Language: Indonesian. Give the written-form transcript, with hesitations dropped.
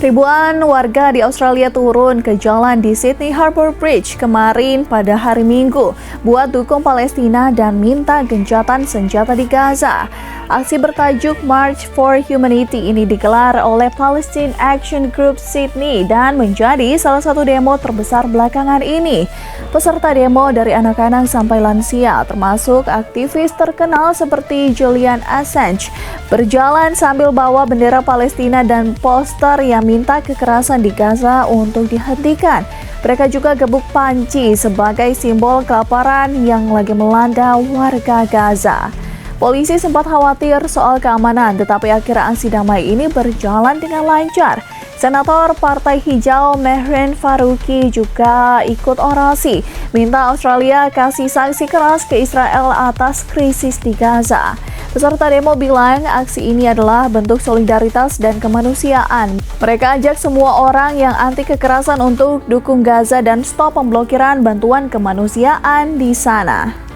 Ribuan warga di Australia turun ke jalan di Sydney Harbour Bridge kemarin pada hari Minggu buat dukung Palestina dan minta gencatan senjata di Gaza. Aksi bertajuk March for Humanity ini digelar oleh Palestine Action Group Sydney dan menjadi salah satu demo terbesar belakangan ini. Peserta demo dari anak-anak sampai lansia, termasuk aktivis terkenal seperti Julian Assange, berjalan sambil bawa bendera Palestina dan poster yang minta kekerasan di Gaza untuk dihentikan. Mereka juga gebuk panci sebagai simbol kelaparan yang lagi melanda warga Gaza. Polisi sempat khawatir soal keamanan, tetapi akhirnya aksi damai ini berjalan dengan lancar. Senator Partai Hijau Mehreen Faruqi juga ikut orasi, minta Australia kasih sanksi keras ke Israel atas krisis di Gaza. Peserta demo bilang aksi ini adalah bentuk solidaritas dan kemanusiaan. Mereka ajak semua orang yang anti kekerasan untuk dukung Gaza dan stop pemblokiran bantuan kemanusiaan di sana.